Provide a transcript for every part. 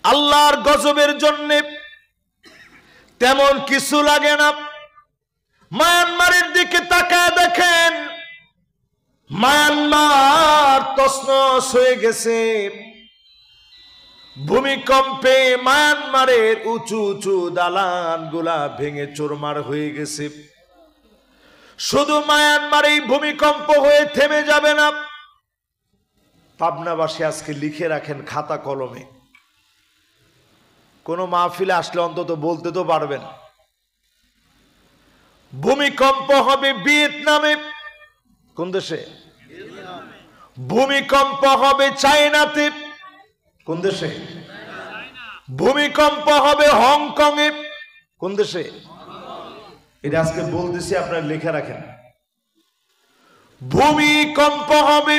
আল্লাহর গজবের জন্য তেমন কিছু লাগে না। মায়ানমারের দিকে তাকায় দেখেন, মায়ানমার তছনছ হয়ে গেছে। ভূমিকম্পে মায়ানমারের উঁচু উঁচু দালান গুলা ভেঙে চুরমার হয়ে গেছে। শুধু মায়ানমার এই ভূমিকম্প হয়ে থেমে যাবে না। পাবনাবাসী আজকে লিখে রাখেন খাতা কলমে, কোন মাহফিলে আসলে অন্তত বলতে তো পারবেন। ভূমিকম্প হবে ভিয়েতনামে। কোন দেশে? ভূমিকম্প হবে চায়নাতে। কোন দেশে? ভূমিকম্প হবে হংকং এ। কোন দেশে? এটা আজকে বলতেছি, আপনারা লিখে রাখেন। ভূমিকম্প হবে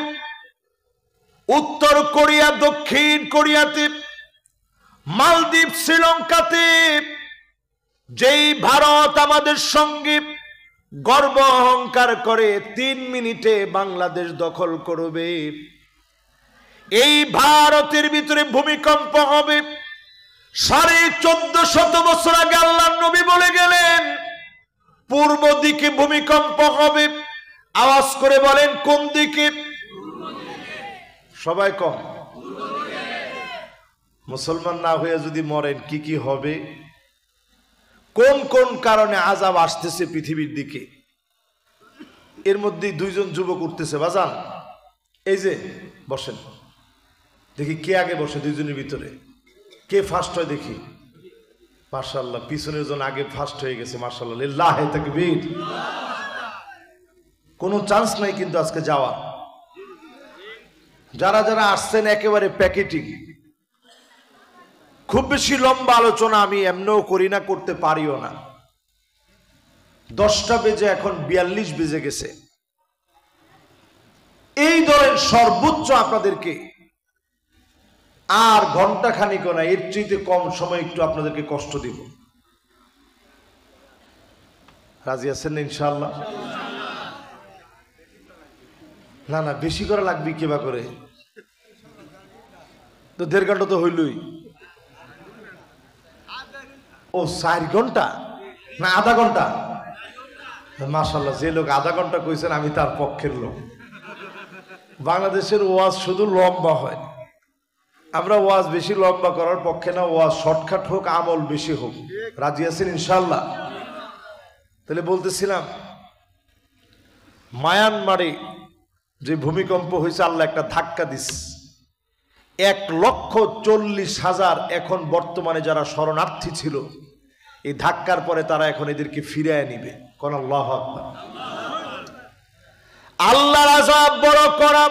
উত্তর কোরিয়া, দক্ষিণ কোরিয়াতে, মালদ্বীপ, শ্রীলঙ্কাতে। যেই ভারত আমাদের সঙ্গে গর্ব অহংকার করে 3 মিনিটে বাংলাদেশ দখল করবে, এই ভারতের ভিতরে ভূমিকম্প হবে। 1450 বছর আগে আল্লাহর নবী বলে গেলেন পূর্ব দিকে ভূমিকম্প হবে। আওয়াজ করে বলেন কোন দিকে? সবাই কম। মুসলমান না হয়ে যদি মরেন কি কি হবে? কোন কোন কারণে আযাব আসতেছে পৃথিবীর দিকে? এর মধ্যে 2 জন যুবক উঠতেছে। বাজান এই যে বসেন, দেখি কে আগে বসে 2 জনের ভিতরে, কে ফার্স্ট হয় দেখি। মাশাআল্লাহ, পিছনের জন আগে ফার্স্ট হয়ে গেছে। মাশাআল্লাহ, লিল্লাহি তাকবীর। কোনো চান্স নাই কিন্তু আজকে যাওয়া। যারা যারা আসছেন একেবারে প্যাকেটিং। খুব বেশি লম্বা আলোচনা আমি এমনও করি না, করতে পারিও না। 10টা বেজে এখন 42 বেজে গেছে। এই ধরেন সর্বোচ্চ আপনাদেরকে আর ঘন্টা খানিক না, এর চেয়ে কম সময় একটু আপনাদেরকে কষ্ট দিব। রাজি আছেন ইনশাআল্লাহ? না না, বেশি করা লাগবে কেবা করে, তো 1.5 ঘন্টা তো হইলই। ও 4 ঘন্টা না আধা ঘন্টা? মাশাআল্লাহ, যে লোক আধা ঘন্টা কইছেন আমি তার পক্ষের লোক। বাংলাদেশের ওয়াজ শুধু লম্বা হয়, আমরা ওয়াজ বেশি লম্বা করার পক্ষে না। ওয়াজ শর্টকাট হোক, আমল বেশি হোক। রাজি আছেন ইনশাআল্লাহ? তাহলে বলতেছিলাম, মায়ানমারে যে ভূমিকম্প হয়েছে, আল্লাহ একটা ধাক্কা দিস। 1,40,000 এখন বর্তমানে যারা শরণার্থী ছিল, এই ধাক্কার পরে তারা এখন এদেরকে ফিরিয়ে নিবে। কোন আল্লাহু আকবার। আল্লাহর আযাব বড় করা।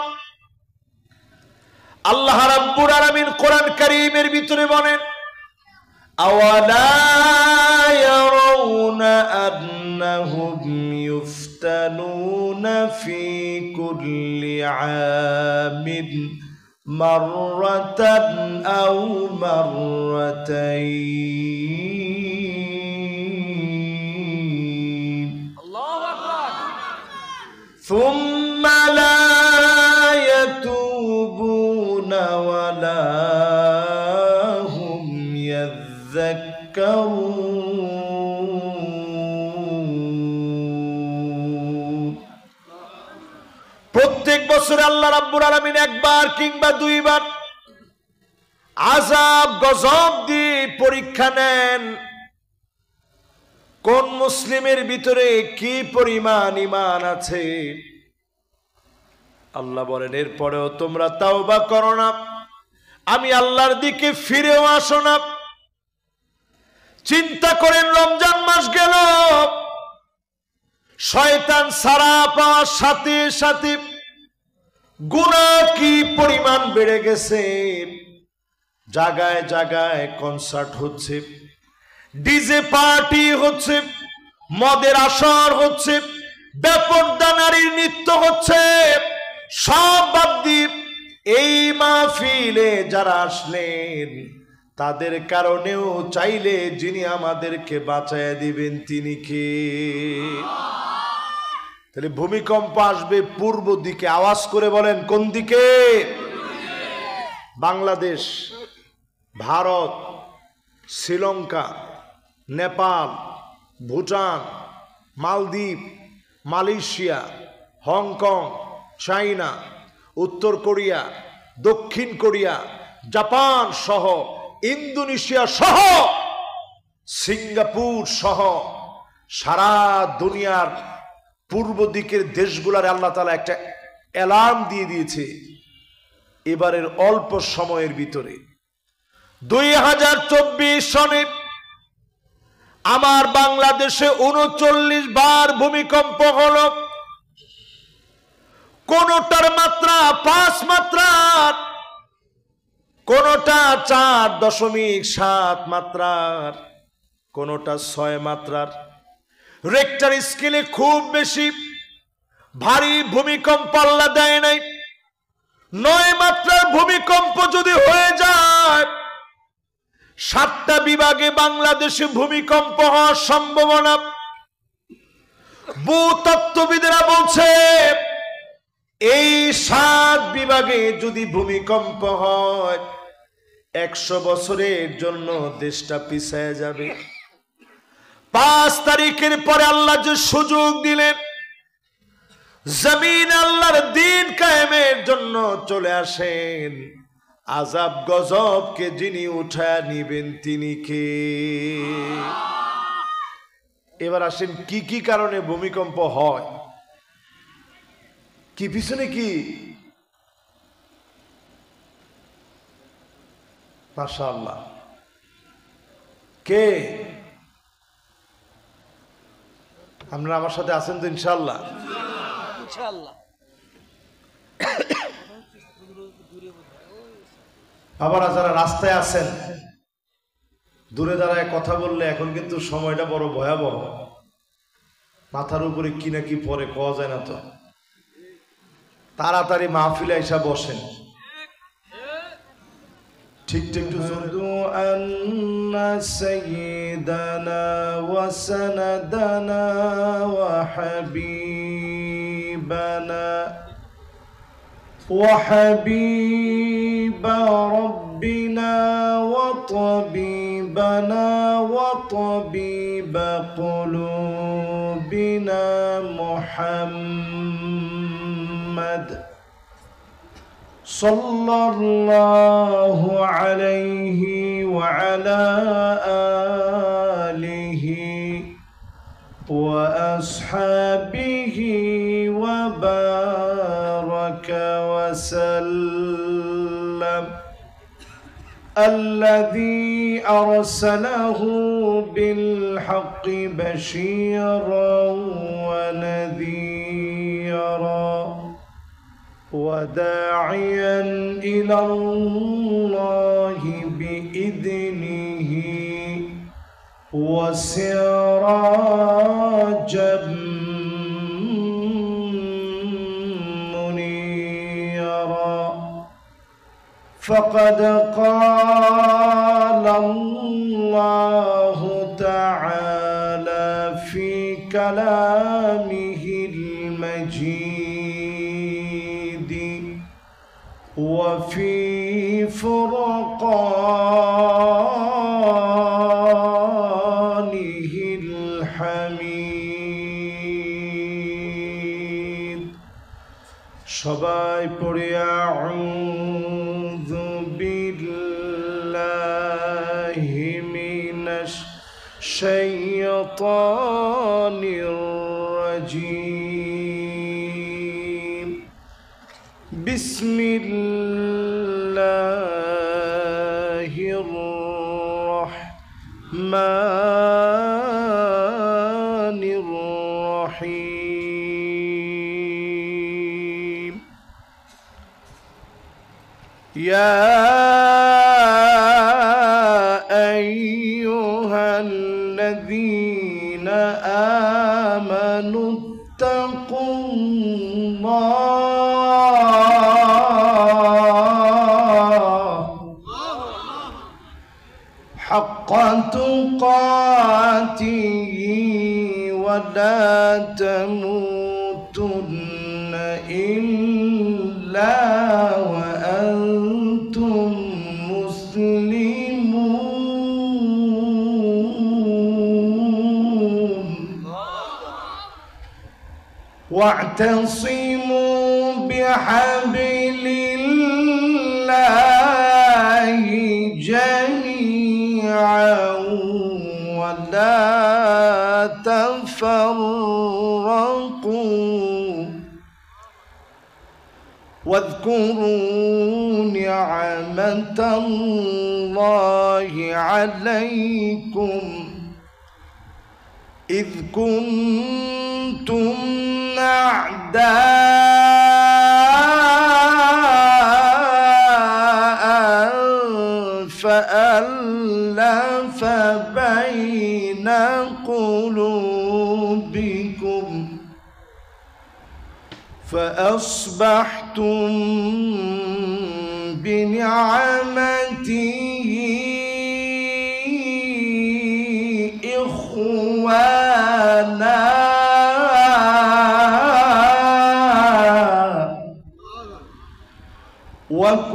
আল্লাহ রাব্বুল আলামিন কোরআন কারীমের ভিতরে বলেন, আওয়ালা ইয়ারাউনা আন্নাহুম ইফতানুনা ফি কুল্লি আমিন মাররাতান আও মাররাতাইন, আল্লাহু আকবার, সুম্মা লা ইয়াতুবুনা ওয়ালা হুম ইয়াযাক্কারুন। প্রত্যেক বছর আল্লাহ রাব্বুল আলামিন একবার কিংবা 2 বার আযাব গজব দিয়ে পরীক্ষা নেন কোন মুসলিমের ভিতরে কি পরিমাণ ঈমান আছে। আল্লাহ বলেন, এরপরেও তোমরা তাওবা করো না, আমি আল্লাহর দিকে ফিরেও আসো না। চিন্তা করেন, রমজান মাস গেল, শয়তান ছাড়া পাওয়ার সাথে সাথে গুনাহ কি পরিমাণ বেড়ে গেছে। জায়গায় জায়গায় কনসার্ট হচ্ছে, ডিজে পার্টি হচ্ছে, মদের আসর হচ্ছে, বেপরদা নারীর নৃত্য হচ্ছে। সব বাদ দিয়ে এই মাহফিলে যারা আসলেন, তাদের কারণেও চাইলে যিনি আমাদেরকে বাঁচায় দিবেন তিনি কে? তাহলে ভূমিকম্প আসবে পূর্ব দিকে। আওয়াজ করে বলেন কোন দিকে? বাংলাদেশ। ভারত, শ্রীলঙ্কা, নেপাল, ভুটান, মালদ্বীপ, মালয়েশিয়া, হংকং, চায়না, উত্তর কোরিয়া, দক্ষিণ কোরিয়া, জাপান সহ, ইন্দোনেশিয়া সহ, সিঙ্গাপুর সহ সারা দুনিয়ার পূর্ব দিকের দেশগুলার আল্লাহ তাআলা একটা অ্যালার্ম দিয়ে দিয়েছে। এবারের অল্প সময়ের ভিতরে 2024 সনে আমার বাংলাদেশে 39 বার ভূমিকম্প হলো। কোনটার মাত্রা 5 মাত্রার, কোনটা 4.7 মাত্রার, কোনটা 6 মাত্রার। রেক্টার স্কেলে খুব বেশি ভারী ভূমিকম্প আল্লাহ দেয় নাই। 9 মাত্রার ভূমিকম্প যদি হয়ে যায়, 7টা বিভাগে বাংলাদেশে ভূমিকম্প হওয়ার সম্ভাবনা। ভূতত্ত্ববিদেরা বলছে এই 7 বিভাগে যদি ভূমিকম্প হয় 100 বছরের জন্য দেশটা পিছায় যাবে। 5 তারিখের পরে আল্লাহ যে সুযোগ দিলেন, জমিন আল্লাহর দিন কায়েমের জন্য চলে আসেন। আযাব গজবকে যিনি উঠায় নিবেন তিনি কে? এবার আসেন কি কি কারণে ভূমিকম্প হয়, কি পিছনে কি? মাশাআল্লাহ, কে? আপনারা আমার সাথে আছেন তো ইনশাআল্লাহ? ইনশাআল্লাহ। আবার যারা রাস্তায় আছেন, দূরে দাঁড়ায় কথা বললে এখন কিন্তু সময়টা বড় ভয়াবহ। মাথার উপরে কি না কি পরে পাওয়া যায় না, তো তাড়াতাড়ি মাহফিলে এসে বসেন। ঠিক ঠিক আন্না সাইয়্যিদানা ওয়া সানাদানা ওয়া হাবিবানা وحبيب ربنا وطبيبنا وطبيب قلوبنا محمد صلى الله عليه وعلى آله وأصحابه وبارك وسلم الذي أرسله بالحق بشيرا ونذيرا وداعيا إلى الله بإذنه وسراجا منيرا فقد قال الله تعالى في كلامه المجيد وفي فرقانه الحميد সবাই পড়ে আউযু বিল্লাহি মিনাশ শাইতানির রাজীম বিসমিল্লাহির রাহমানির রাহিম يا أيها الذين آمنوا اتقوا الله حق تقاته ولا تموتن إلا وأنتم مسلمون واعتصموا بحبل الله جميعا ولا تفرقوا واذكروا نعمة الله عليكم إذ كنتم أعداء فألف بين قلوبكم فأصبحتم بنعمته إخوانا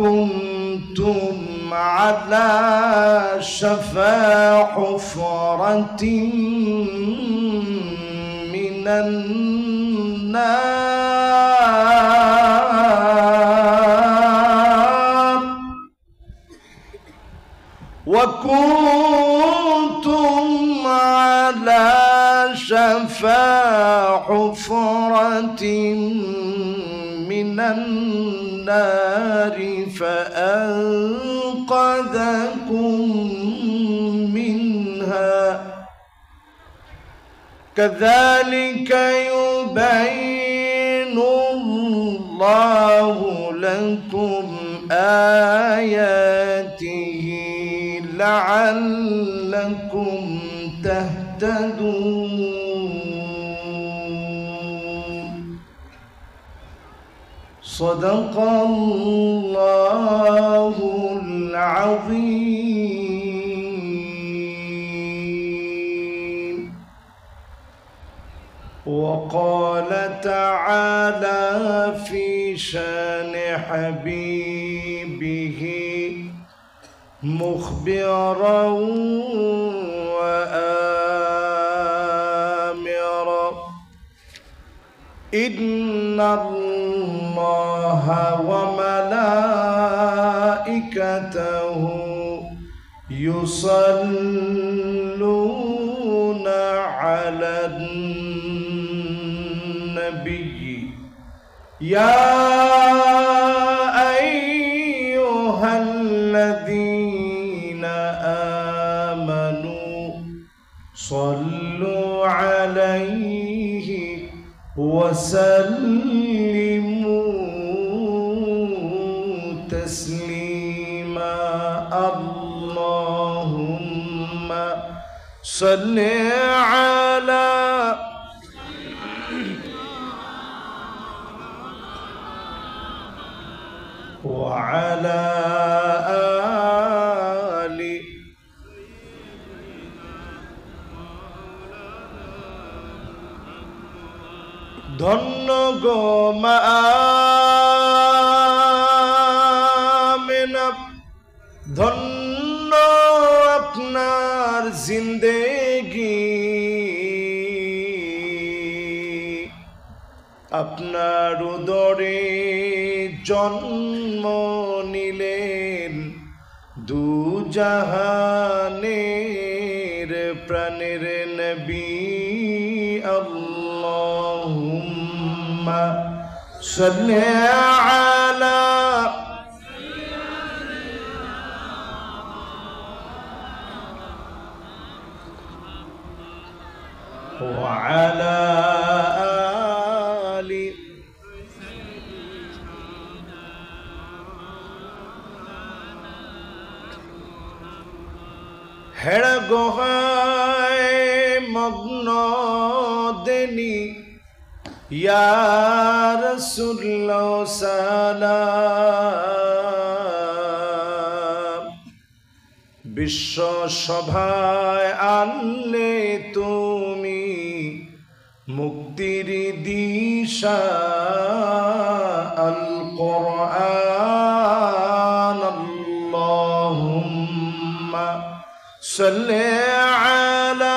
وكنتم على شفا حفرة من النار وكنتم على شفا حفرة من النار فأنقذكم منها كذلك يبين الله لكم آياته لعلكم تهتدون صدق الله العظيم وقال تعالى في شان حبيبه مخبرا وآمرا إن الله وملائكته يصلون على النبي يا أيها الذين آمنوا صلوا عليه وسلموا تسليما اللهم صل على وعلى آل ধন্য গো মা আমেনা ধন্য আপনার জিন্দেগি আপনার উদরে জন্ম নিলেন দু জাহানের প্রাণের নবী আল্লাহুম্মা সাল্লি আলা ওয়া আলা আলি হেড়া গোহায় মগ্ন দেনি ইয়া রাসূলুল্লাহ সালাম বিশ্ব সভায় আনলে তুমি মুক্তির দিশা আল কোরআন আল্লাহুম্মা সাল্লি আলা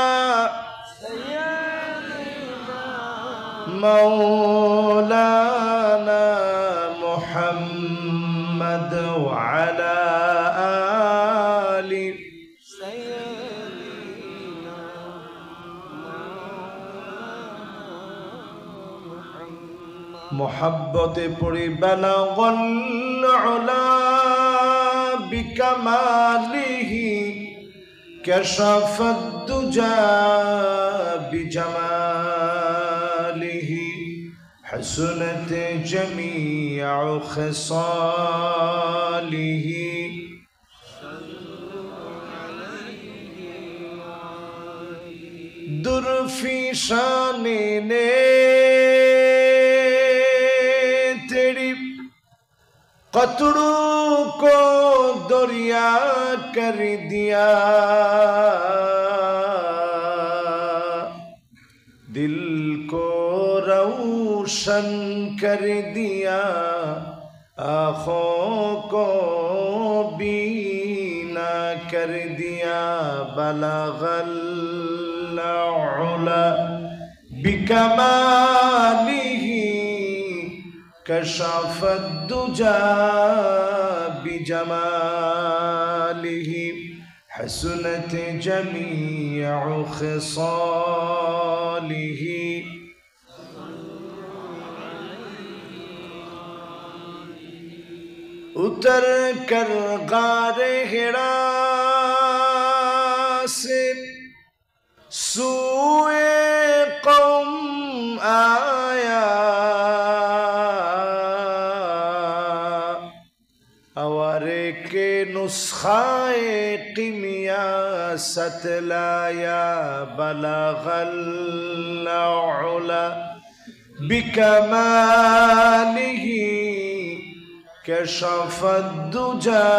مولانا محمد وعلى آل سيدنا محبت پڑی بلغ العلا بكماله كشف الدجى بجماله حسنت جميع خصاله در فی شان نے تیری قطروں کو دریا کر دیا دل کو روشن کر دیا آنکھوں کو بینا کر دیا بلغ العلا بکمالہ کشف الدجى بجماله حسنت جميع خصاله اتر کر غار ہرا سے سوئے قوم آیا نسخائے قمیاست لایا بلغ العلا بکمالہ کشف الدجى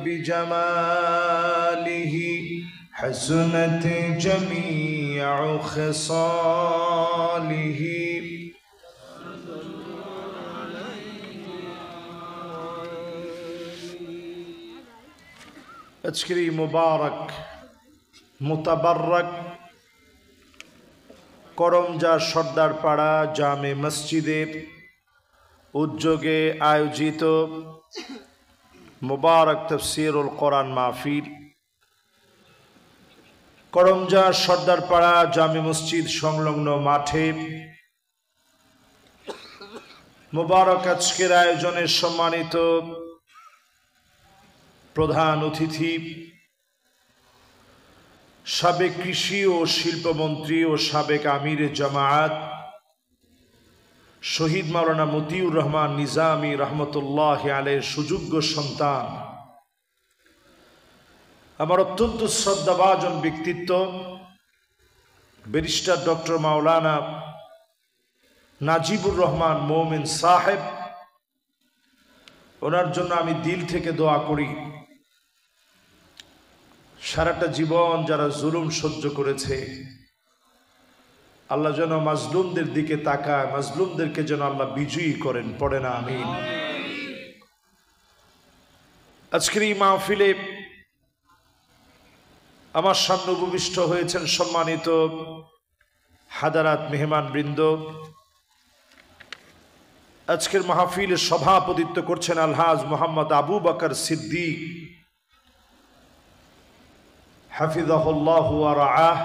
بجمالہ حسنت جمیع خصالہ আজকের এই মুবারক মুতাবারক করমজা সর্দারপাড়া জামে মসজিদের উদ্যোগে আয়োজিত মুবারক তাফসীরুল কোরআন মাহফিল করমজা সর্দারপাড়া জামে মসজিদ সংলগ্ন মাঠে মুবারক আজকের আয়োজনের সম্মানিত প্রধান অতিথি সাবেক কৃষি ও শিল্পমন্ত্রী ও সাবেক আমির জামায়াত শহীদ মাওলানা মতিউর রহমান নিজামী রহমতুল্লাহ আলাইহির সুযোগ্য সন্তান আমার অত্যন্ত শ্রদ্ধাভাজন ব্যক্তিত্ব ব্যারিস্টার ডক্টর মাওলানা নাজিবুর রহমান মোমিন সাহেব, ওনার জন্য আমি দিল থেকে দোয়া করি সারাটা জীবন যারা জুলুম সহ্য করেছে আল্লাহ যেন মাজলুমদের দিকে তাকায়, মাজলুমদেরকে যেন আল্লাহ বিজয়ী করেন, পড়ে না আমিন। আজকের এই মাহফিলে আমার সামনে উপবিষ্ট হয়েছেন সম্মানিত হাদারাত মেহমান বৃন্দ। আজকের মাহফিলে সভাপতিত্ব করছেন আলহাজ মোহাম্মদ আবু বকর সিদ্দিক হাফিজাহুল্লাহু ওয়া রাআহ।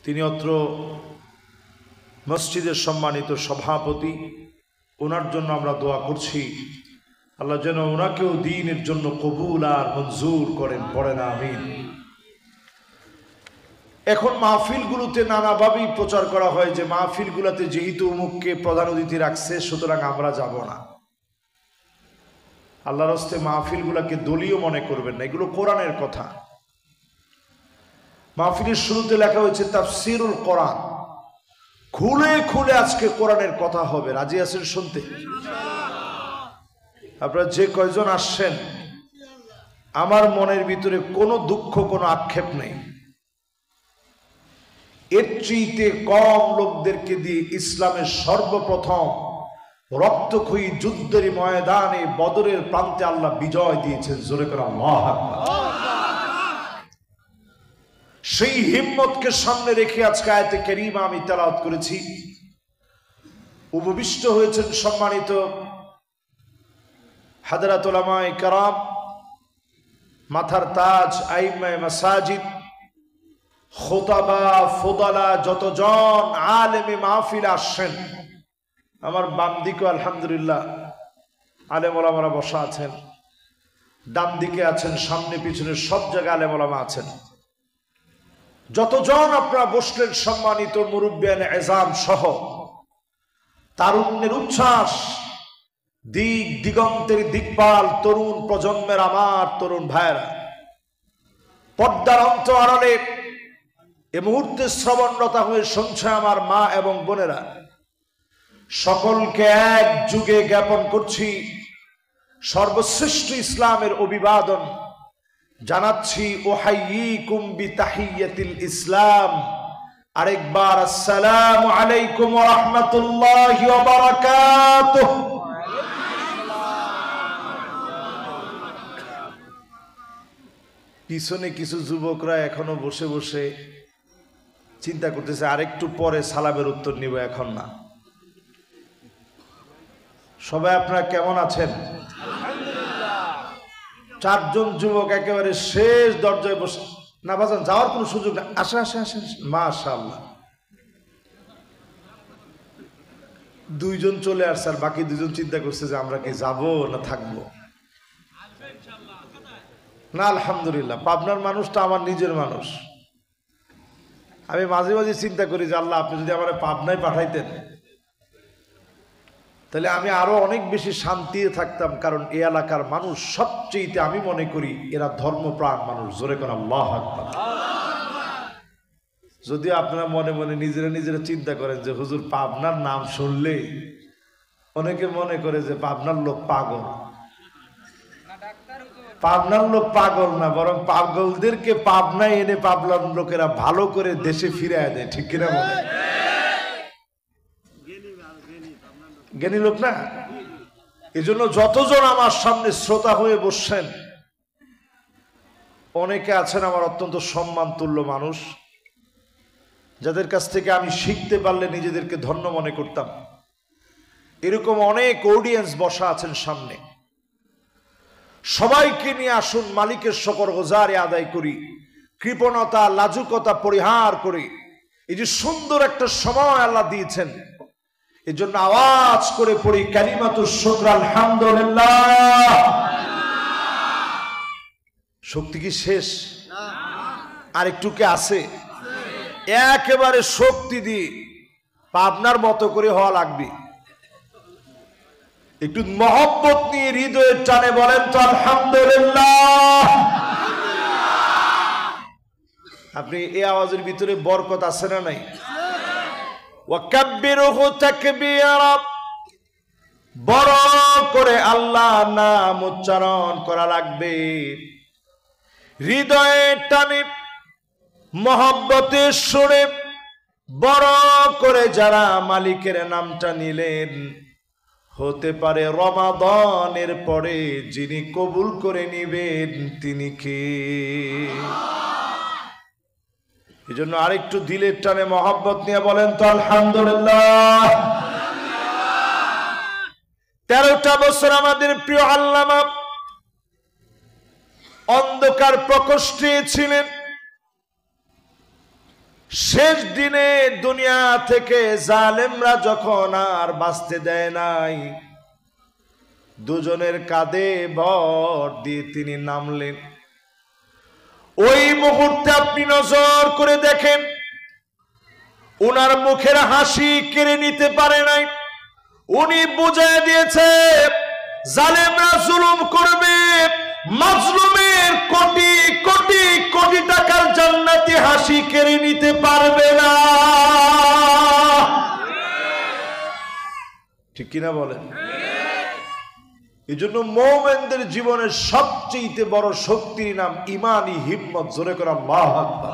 তিনি অত্র মসজিদের সম্মানিত সভাপতি, ওনার জন্য আমরা দোয়া করছি আল্লাহ যেন ওনাকেও দ্বীনের জন্য কবুল আর মঞ্জুর করেন, পড়েন আমিন। এখন মাহফিলগুলোতে নানাভাবেই প্রচার করা হয় যে মাহফিলগুলোতে যেহেতু অমুককে প্রধান অতিথি রাখছে সুতরাং আমরা যাব না। আল্লাহর হস্তে মাহফিলগুলোকে দলীয় মনে করবেন না, এগুলো কোরআনের কথা। মাহফিলের শুরুতে লেখা হয়েছে তাফসীরুল কোরআন, খুলে খুলে আজকে কোরআনের কথা হবে। রাজি আছেন শুনতে? আপনারা যে কয়জন আসছেন আমার মনের ভিতরে কোনো দুঃখ কোনো আক্ষেপ নেই। এর চেয়ে কম লোকদেরকে দিয়ে ইসলামের সর্বপ্রথম রক্তক্ষয়ী যুদ্ধের ময়দানে বদরের প্রান্তে আল্লাহ বিজয় দিয়েছেন। জোরে করে আল্লাহু আকবার। সেই হিম্মতকে সামনে রেখে আজকে আয়াতে কারিমা আমি তেলাওয়াত করেছি। উপবিষ্ট হয়েছেন সম্মানিত হাজরাত উলামায়ে কেরাম, মাথার তাজ, আইম্মায়ে মাসাজিদ, খুতাবা, ফুদালা, যতজন আলেমে মাহফিল আসছেন। আমার বাম দিকে আলহামদুলিল্লাহ আলেম ওলামারা বসা আছেন, ডান দিকে আছেন, সামনে পিছনে সব জায়গায় আলেম ওলামা আছেন। যতজন আপনারা বসলেন সম্মানিত মুরব্বিয়ান এজাম সহ, তারুণ্যের উচ্ছ্বাস, দিক দিগন্তের দিকপাল তরুণ প্রজন্মের আমার তরুণ ভাইয়েরা, পর্দার অন্তরালে এ মুহূর্তে শ্রবণরতা হয়ে শুনছে আমার মা এবং বোনেরা, সকলকে এক যুগে জ্ঞাপন করছি সর্বশ্রেষ্ঠ ইসলামের অভিবাদন জানাচ্ছি। ওহাইয়িকুম বিতাহিয়াতিল ইসলাম। আরেকবার আসসালামু আলাইকুম ওয়া রাহমাতুল্লাহি ওয়া বারাকাতুহু। পিছনে কিছু যুবকরা এখনো বসে বসে চিন্তা করতেছে আরেকটু পরে সালামের উত্তর নিব, এখন না। সবাই আপনারা কেমন আছেন? চারজন যুবক একেবারে শেষ দরজায় বসে, না বাজান যাওয়ার কোনো সুযোগ না, আসে আসে আসে, মাশাআল্লাহ। দুইজন চলে আসছে আর বাকি দুজন চিন্তা করছে যে আমরা কি যাব না থাকবো। না আলহামদুলিল্লাহ, পাবনার মানুষটা আমার নিজের মানুষ। আমি মাঝে মাঝে চিন্তা করি যে আল্লাহ আপনি যদি আমার পাবনায় পাঠাইতেন তাহলে আমি আরো অনেক বেশি শান্তিতে থাকতাম, কারণ এই এলাকার মানুষ সবচেয়ে আমি মনে করি এরা ধর্মপ্রাণ মানুষ। জোরে কোন আল্লাহু আকবার। যদি আপনারা মনে মনে নিজেরা চিন্তা করেন যে হুজুর পাবনার নাম শুনলে অনেকে মনে করে যে পাবনার লোক পাগল। পাবনার লোক পাগল না, বরং পাগলদেরকে পাবনায় এনে পাবনার লোকেরা ভালো করে দেশে ফিরিয়ে দেয়, ঠিক কিনা বলে? জ্ঞানী লোক না। এজন্য যতজন আমার সামনে শ্রোতা হয়ে বসছেন, অনেকে আছেন আমার অত্যন্ত সম্মান তুল্য মানুষ, যাদের কাছ থেকে আমি শিখতে পারলে নিজেদেরকে ধন্য মনে করতাম। এরকম অনেক অডিয়েন্স বসা আছেন সামনে। সবাইকে নিয়ে আসুন, মালিকের শকর গুজারি আদায় করি, কৃপণতা লাজুকতা পরিহার করি। এই যে সুন্দর একটা সময় আল্লাহ দিয়েছেন, এই জন্য আওয়াজ করে পড়ি কালিমাতুশ শুকর আলহামদুলিল্লাহ। শক্তি কি শেষ? আর একটু কি আছে? একেবারে শক্তি দিয়ে পাবনার মতো করে হওয়া লাগবে। একটু মহব্বত নিয়ে হৃদয়ের টানে বলেন তো আলহামদুলিল্লাহ। আপনি এই আওয়াজের ভিতরে বরকত আছে না নাই? ওয়াকাব্বিরুহু তাকবীরা, বড় করে আল্লাহর নাম উচ্চারণ করা লাগবে। হৃদয়ের টানে মহব্বতের সুরে বড় করে যারা মালিকের নামটা নিলেন, হতে পারে রমাদানের পরে যিনি কবুল করে নিবেন তিনি কে? এই জন্য আরেকটু দিলের টানে মহব্বত নিয়ে বলেন তো আলহামদুলিল্লাহ। 13টা বছর আমাদের প্রিয় আল্লামা অন্ধকার প্রকোষ্ঠে ছিলেন। শেষ দিনে দুনিয়া থেকে জালেমরা যখন আর বাঁচতে দেয় নাই, দুজনের কাঁধে ভর দিয়ে তিনি নামলেন। ওই মুহূর্তে আপনি নজর করে দেখেন, উনার মুখের হাসি কেড়ে নিতে পারে নাই। উনি বুঝিয়ে দিয়েছে জালেমরা জুলুম করবে, মাজলুমের কোটি কোটি কোটি টাকার জান্নাতি হাসি কেড়ে নিতে পারবে না। ঠিক কিনা বলেন? এই জন্য মুমিনদের জীবনের সবচেয়ে বড় শক্তির নাম ইমানি হিম্মত। জোরে করে আল্লাহু আকবার।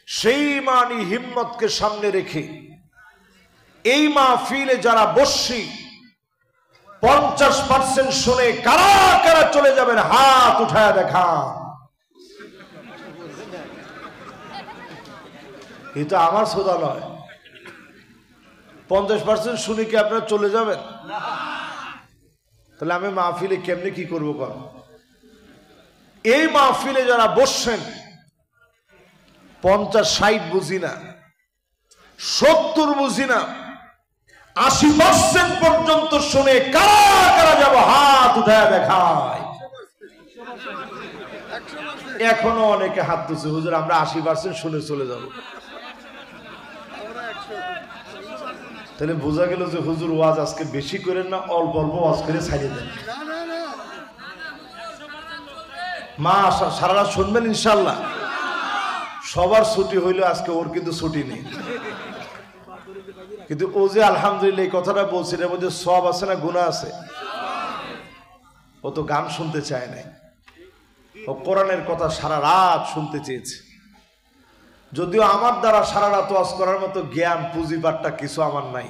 সেই ইমানি হিম্মতকে সামনে রেখে এই মাহফিলে যারা বসছি, 50% শুনে কারা কারা চলে যাবেন হাত উঠায় দেখা। এটা আমার সোদা নয়। 50% শুনে কি আপনারা চলে যাবেন? তাহলে আমি মাহফিলে কেমনে কি করবো? কর এই মাহফিলে যারা বসছেন 50-60 বুঝি না, 70 বুঝি না, 80% পর্যন্ত শুনে কারা কারা যাব হাত উঠায় দেখায়। এখনো অনেকে হাত তুলছে, হুজুর আমরা 80% শুনে চলে যাব। তাহলে বোঝা গেল যে হুজুর ওয়াজ আজকে বেশি করেন না, অল্প অল্প ওয়াজ করে ছাড়িয়ে দেন। মা সারা রাত শুনবেন ইনশাল্লাহ। সবার ছুটি হইলো, আজকে ওর কিন্তু ছুটি নেই। কিন্তু ও যে আলহামদুলিল্লাহ এই কথাটা বলছে, এর মধ্যে সওয়াব আছে না গুনাহ আছে? ও তো গান শুনতে চায় নাই, ও কোরআনের কথা সারা রাত শুনতে চেয়েছে। যদিও আমার দ্বারা সারা রাত ওয়াজ করার মতো জ্ঞান পুঁজিবারটা কিছু আমার নাই।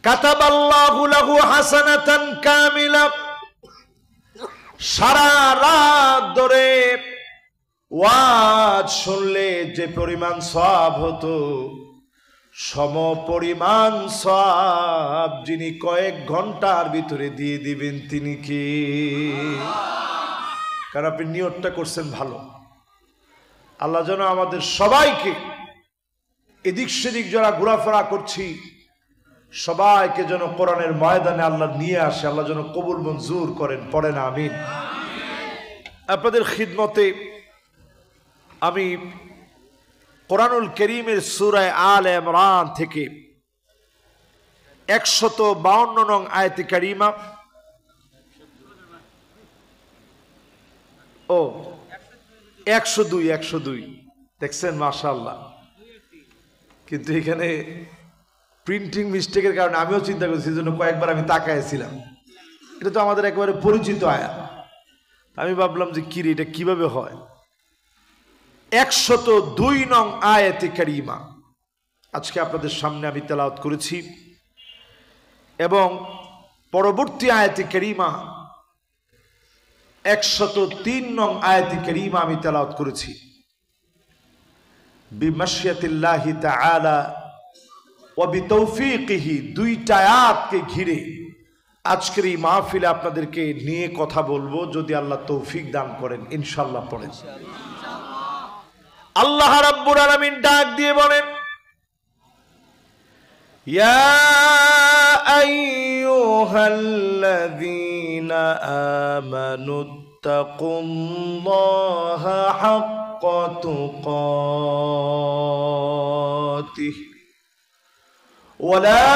কাতাবাল্লাহু লাহু হাসানাতান কামিলা। সারা রাত ধরে ওয়াজ শুনলে যে পরিমাণ সওয়াব হতো, সম পরিমাণ সওয়াব যিনি কয়েক ঘন্টার ভিতরে দিয়ে দিবেন তিনি কে? কারণ আপনি নিয়তটা করছেন ভালো। আল্লাহ যেন আমাদের সবাইকে, এদিক সেদিক যারা ঘোরাফেরা করছি সবাইকে যেন কোরআনের ময়দানে আল্লাহ নিয়ে আসে, আল্লাহ যেন কবুল মঞ্জুর করেন। পড়েন আমিন। আপনাদের খিদমতে আমি কোরআনুল কারীমের সূরা আলে ইমরান থেকে 152 নং আয়াতে কারিমা, 102 দেখছেন মাশাআল্লাহ। কিন্তু এখানে প্রিন্টিং মিস্টেকের কারণে আমিও চিন্তা করছি, সেজন্য কয়েকবার আমি তাকাইছিলাম। এটা তো আমাদের একেবারে পরিচিত আয়াত। আমি ভাবলাম যে কি রে, এটা কিভাবে হয়? 102 নং আয়াতে কারিমা আজকে আপনাদের সামনে আমি তেলাওয়াত করেছি, এবং পরবর্তী আয়াতে কারিমা 103 নং আয়াতে কারিমা আমি তেলাওয়াত করেছি। বিমাশিয়াতিল্লাহি তাআলা ওয়া বিতৌফিকিহি, দুইটা আয়াতকে ঘিরে আজকের এই মাহফিলে আপনাদেরকে নিয়ে কথা বলবো, যদি আল্লাহ তৌফিক দান করেন ইনশাআল্লাহ। পড়েন। আল্লাহ রাব্বুল আলামিন ডাক দিয়ে বলেন, ইয়া আইয়ুহাল্লাযীনা আমানুত্তাকুল্লাহা হাক্কা তুকাতিহি ওয়া লা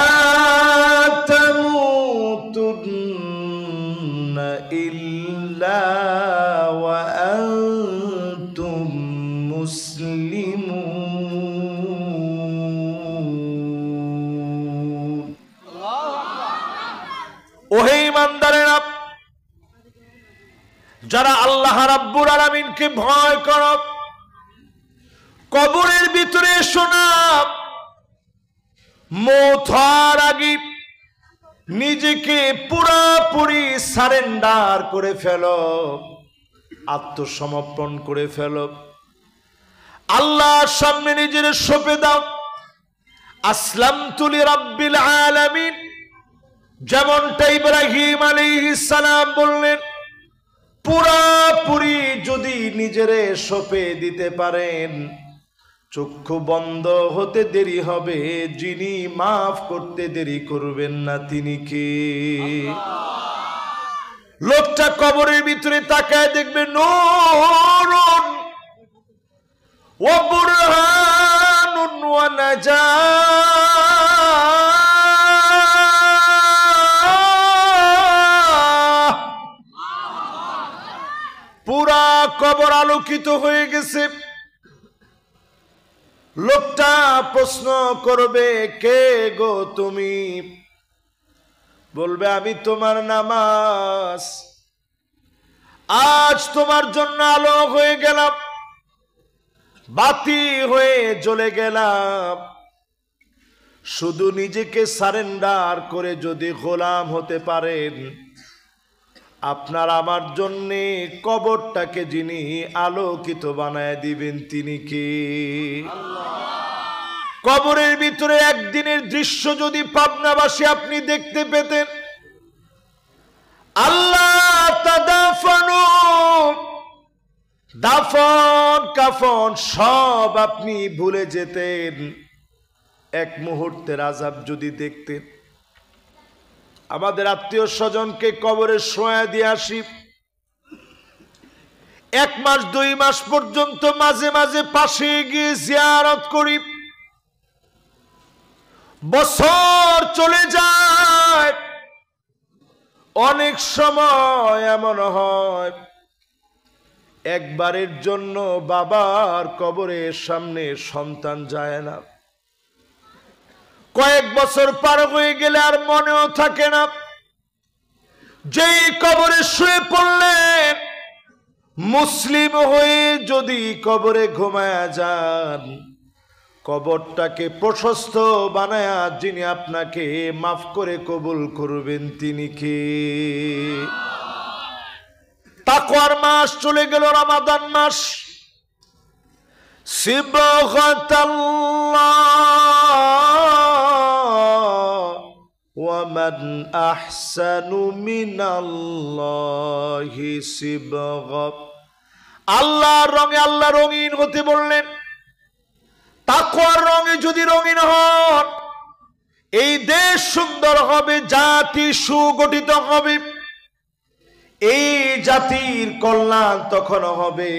তামুতুন্না ইল্লা ওয়া আনতুম মুসলিমুন। ওহে ঈমানদারেরা, যারা আল্লাহ রাব্বুল আলামিনকে ভয় করো, কবরের ভিতরে শোনা মওত হওয়ার আগে নিজেকে পুরোপুরি সারেন্ডার করে ফেলো, আত্মসমর্পণ করে ফেলো, আল্লাহর সামনে নিজের সঁপে দাও। আসলামতু লিরাব্বিল আলামিন, যেমনটা ইব্রাহিম আলাইহিস সালাম বললেন, পুরোপুরি যদি নিজেরে সঁপে দিতে পারেন, চক্ষু বন্ধ হতে দেরি হবে, যিনি মাফ করতে দেরি করবেন না তিনি কে? লোকটা কবরের ভিতরে তাকায় দেখবে নূরুন ওয়া বুরহানুন ওয়া নাজাহ। পুরা কবর আলোকিত হয়ে গেছে। লোকটা প্রশ্ন করবে, কে গো তুমি? বলবে, আমি তোমার নামাজ। আজ তোমার জন্য আলো হয়ে গেলাম, বাতি হয়ে জ্বলে গেলাম। শুধু নিজেকে সারেন্ডার করে যদি গোলাম হতে পারেন, আপনার আমার জন্যে কবরটাকে যিনি আলোকিত বানায় দিবেন তিনি কে? আল্লাহ। কবরের ভিতরে একদিনের দৃশ্য যদি পাবনাবাসী আপনি দেখতে পেতেন, আল্লাহ তাদাফানু, দাফন কাফন সব আপনি ভুলে যেতেন, এক মুহূর্তের আযাব যদি দেখতেন। আমাদের আত্মীয় স্বজনকে কবরে শোয়া দিয়ে আসি, 1 মাস 2 মাস পর্যন্ত মাঝে মাঝে পাশে গিয়ে জিয়ারত করি, বছর চলে যায়। অনেক সময় এমন হয় একবারের জন্য বাবার কবরের সামনে সন্তান যায় না, কয়েক বছর পার হয়ে গেলে আর মনেও থাকে না। যেই কবরে শুয়ে পড়লেন, মুসলিম হয়ে যদি কবরে ঘুমায়া যান, কবরটাকে প্রশস্ত বানায়া যিনি আপনাকে মাফ করে কবুল করবেন তিনি কে? তাকওয়ার মাস চলে গেল, রমাদান মাস। সিবগাতাল্লাহ ওয়া মান আহসানু মিনাল্লাহি সিবগা। আল্লাহর রঙে আল্লাহ রঙিন হতে বললেন। তাকওয়ার রঙে যদি রঙিন হন, এই দেশ সুন্দর হবে, জাতি সুগঠিত হবে, এই জাতির কল্যাণ তখন হবে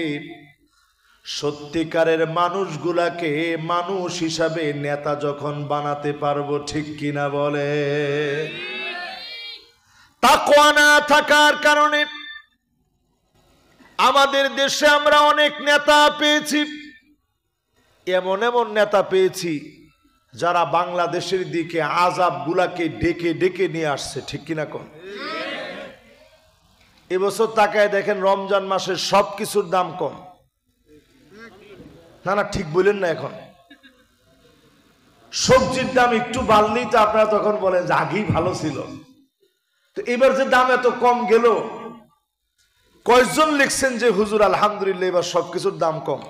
সত্যিকারের মানুষগুলাকে মানুষ হিসাবে নেতা যখন বানাতে পারবো, ঠিক কিনা বলে? তাকওয়া না থাকার কারণে আমাদের দেশে আমরা অনেক নেতা পেয়েছি, এমন এমন নেতা পেয়েছি যারা বাংলাদেশের দিকে আযাব গুলাকে ডেকে ডেকে নিয়ে আসছে, ঠিক কিনা কোন? এবছর তাকায় দেখেন রমজান মাসের সবকিছুর দাম কম। না না, ঠিক বলেন না? এখন সবজির দাম একটু বাড়লেই তো আপনারা তখন বলেন যে আগেই ভালো ছিল। তো এবার যে দাম এত কম গেল, কয়জন লিখছেন যে হুজুর আলহামদুলিল্লাহ এবার সবকিছুর দাম কম?